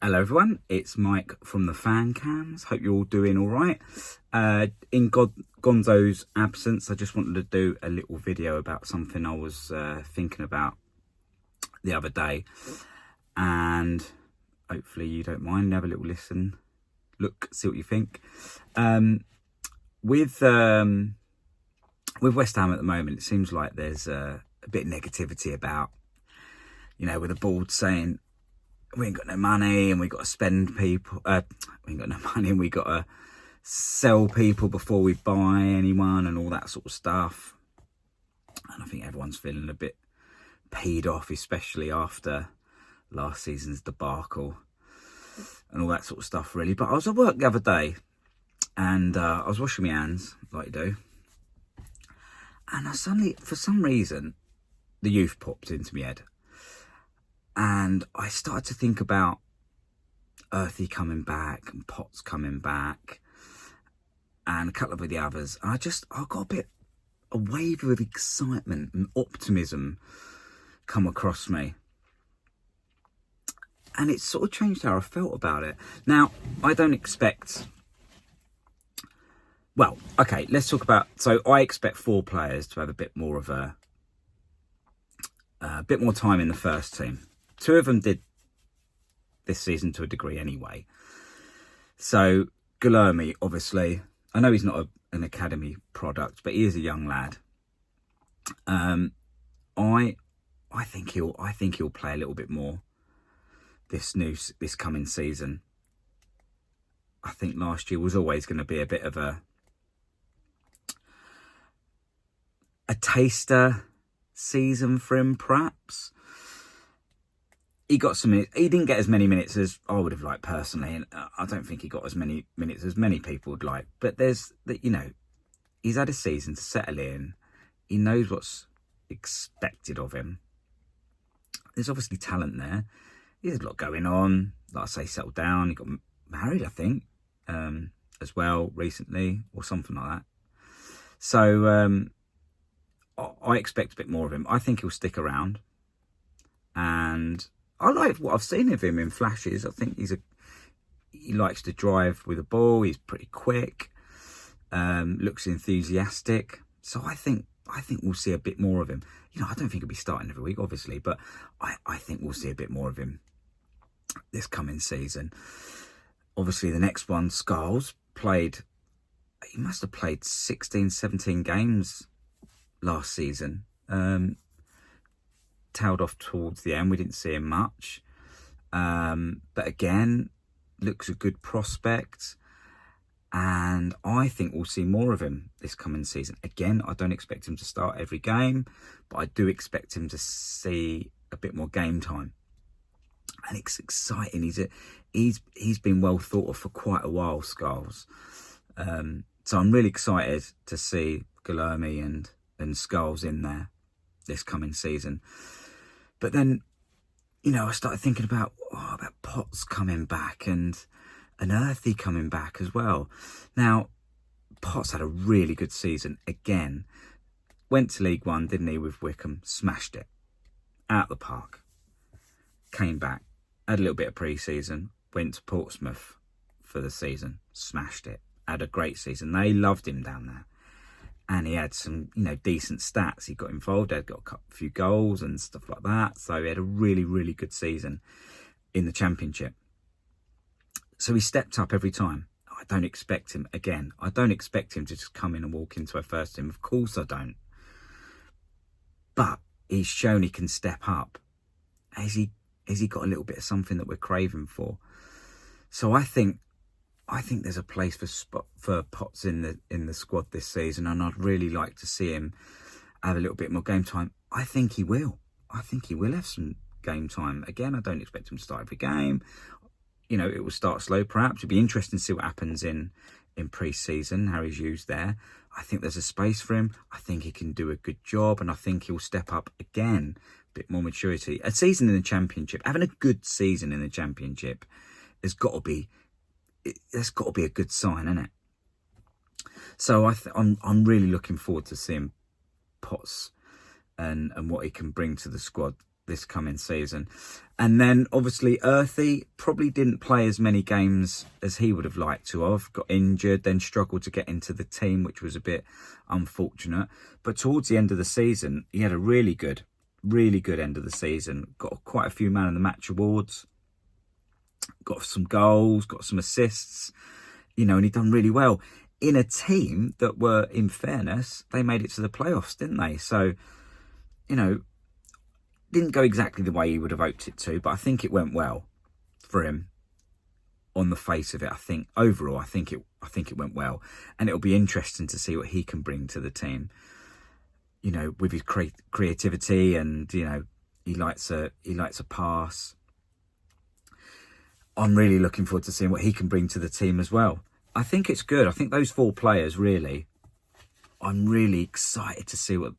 Hello everyone, it's Mike from the Fan Cams. Hope you're all doing all right. In Gonzo's absence, I just wanted to do a little video about something I was thinking about the other day, and hopefully you don't mind. Have a little listen, look, see what you think. With West Ham at the moment, it seems like there's a bit of negativity about, with the board saying, we ain't got no money and we got to spend people. We ain't got no money and we got to sell people before we buy anyone and all that sort of stuff. And I think everyone's feeling a bit paid off, especially after last season's debacle and all that sort of stuff, really. But I was at work the other day and I was washing my hands, like you do. And I suddenly, for some reason, the youth popped into my head. And I started to think about Earthy coming back and Potts coming back and a couple of the others. And I got a wave of excitement and optimism come across me. And it sort of changed how I felt about it. Now, I don't expect... Well, okay, let's talk about... So I expect 4 players to have a bit more of a bit more time in the first team. 2 of them did this season to a degree anyway. So Guilherme, obviously, I know he's not an academy product, but he is a young lad. I think he'll play a little bit more this coming season. I think last year was always going to be a bit of a taster season for him, perhaps. He got some minutes. He didn't get as many minutes as I would have liked personally, and I don't think he got as many minutes as many people would like. But there's he's had a season to settle in. He knows what's expected of him. There's obviously talent there. He has a lot going on. Like I say, settled down. He got married, I think, as well recently, or something like that. So I expect a bit more of him. I think he'll stick around, and I like what I've seen of him in flashes. I think he likes to drive with the ball. He's pretty quick. Looks enthusiastic. So I think we'll see a bit more of him. I don't think he'll be starting every week, obviously, but I think we'll see a bit more of him this coming season. Obviously, the next one, Scholes, he must have played 16, 17 games last season. Tailed off towards the end. We didn't see him much. But again, looks a good prospect. And I think we'll see more of him this coming season. Again, I don't expect him to start every game, but I do expect him to see a bit more game time. And it's exciting. He's been well thought of for quite a while, Scholes. So I'm really excited to see Guilherme and Scholes in there this coming season. But then, I started thinking about Potts coming back and Earthy coming back as well. Now, Potts had a really good season again. Went to League One, didn't he, with Wickham? Smashed it. Out the park. Came back. Had a little bit of pre-season. Went to Portsmouth for the season. Smashed it. Had a great season. They loved him down there. And he had some, decent stats. He got involved. He got a few goals and stuff like that. So he had a really, really good season in the Championship. So he stepped up every time. I don't expect him, again, I don't expect him to just come in and walk into a first team. Of course I don't. But he's shown he can step up. Has he got a little bit of something that we're craving for? So I think there's a place for Potts in the squad this season, and I'd really like to see him have a little bit more game time. I think he will. I think he will have some game time. Again, I don't expect him to start every game. It will start slow, perhaps. It'd be interesting to see what happens in pre-season, how he's used there. I think there's a space for him. I think he can do a good job, and I think he'll step up again, a bit more maturity. A season in the Championship, having a good season in the Championship, there's got to be a good sign, isn't it? So I'm really looking forward to seeing Potts and what he can bring to the squad this coming season. And then obviously Earthy probably didn't play as many games as he would have liked to have. Got injured, then struggled to get into the team, which was a bit unfortunate. But towards the end of the season, he had a really good end of the season. Got quite a few man of the match awards. Got some goals, got some assists, you know, and he done really well in a team that were, in fairness, they made it to the playoffs, didn't they? So, you know, didn't go exactly the way he would have hoped it to, but I think it went well for him on the face of it. I think overall, I think it went well, and it'll be interesting to see what he can bring to the team. You know, with his creativity, and you know, he likes a pass. I'm really looking forward to seeing what he can bring to the team as well. I think it's good. I think those 4 players really, I'm really excited to see what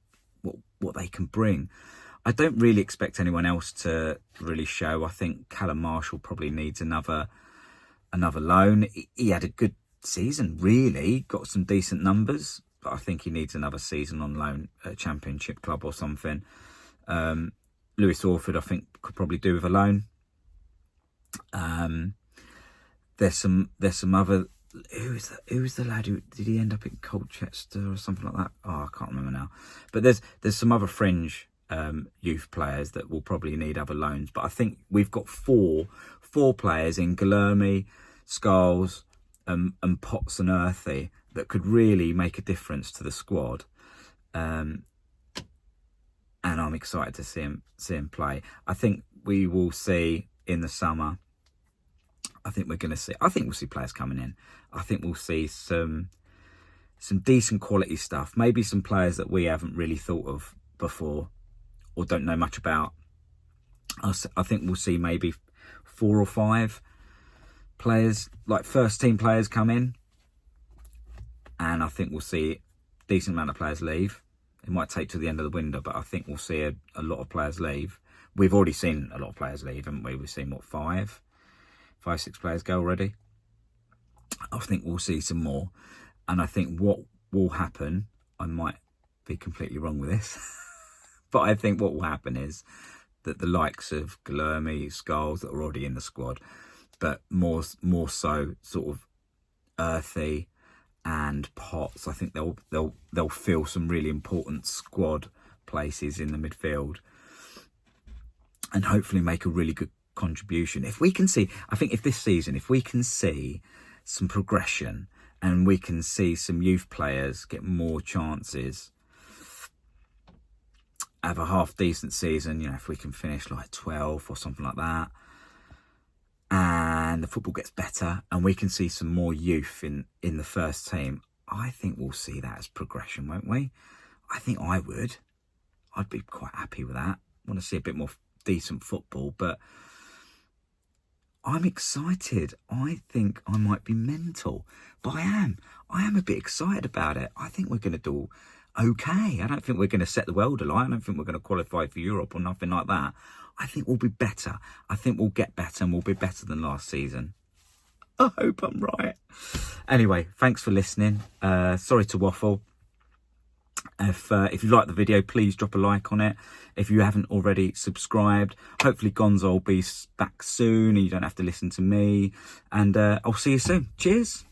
they can bring. I don't really expect anyone else to really show. I think Callum Marshall probably needs another loan. He had a good season, really. Got some decent numbers, but I think he needs another season on loan at a Championship club or something. Lewis Orford, I think, could probably do with a loan. There's some other. Who was the lad who did he end up in Colchester or something like that? Oh, I can't remember now. But there's some other fringe youth players that will probably need other loans. But I think we've got four players in Guilherme, Skulls, and Potts and Earthy that could really make a difference to the squad. And I'm excited to see him play. I think we will see in the summer. I think we'll see players coming in. I think we'll see some decent quality stuff. Maybe some players that we haven't really thought of before or don't know much about. I think we'll see maybe 4 or 5 players, like first team players, come in. And I think we'll see a decent amount of players leave. It might take to the end of the window, but I think we'll see a lot of players leave. We've already seen a lot of players leave, haven't we? We've seen, 5, 6 players go already. I think we'll see some more. And I think what will happen, I might be completely wrong with this, but I think what will happen is that the likes of Guilherme, Skulls, that are already in the squad, but more so sort of Earthy and Potts, I think they'll fill some really important squad places in the midfield and hopefully make a really good contribution. If we can see, I think if this season, if we can see some progression and we can see some youth players get more chances, have a half decent season, you know, if we can finish like 12th or something like that, and the football gets better and we can see some more youth in the first team, I think we'll see that as progression, won't we? I think I would. I'd be quite happy with that. I want to see a bit more decent football, but I'm excited. I think I might be mental, but I am a bit excited about it. I think we're going to do okay. I don't think we're going to set the world alight. I don't think we're going to qualify for Europe or nothing like that. I think we'll be better. I think we'll get better and we'll be better than last season. I hope I'm right. Anyway, thanks for listening. Sorry to waffle. If you like the video, please drop a like on it. If you haven't already subscribed, hopefully Gonzo will be back soon and you don't have to listen to me. And I'll see you soon. Cheers.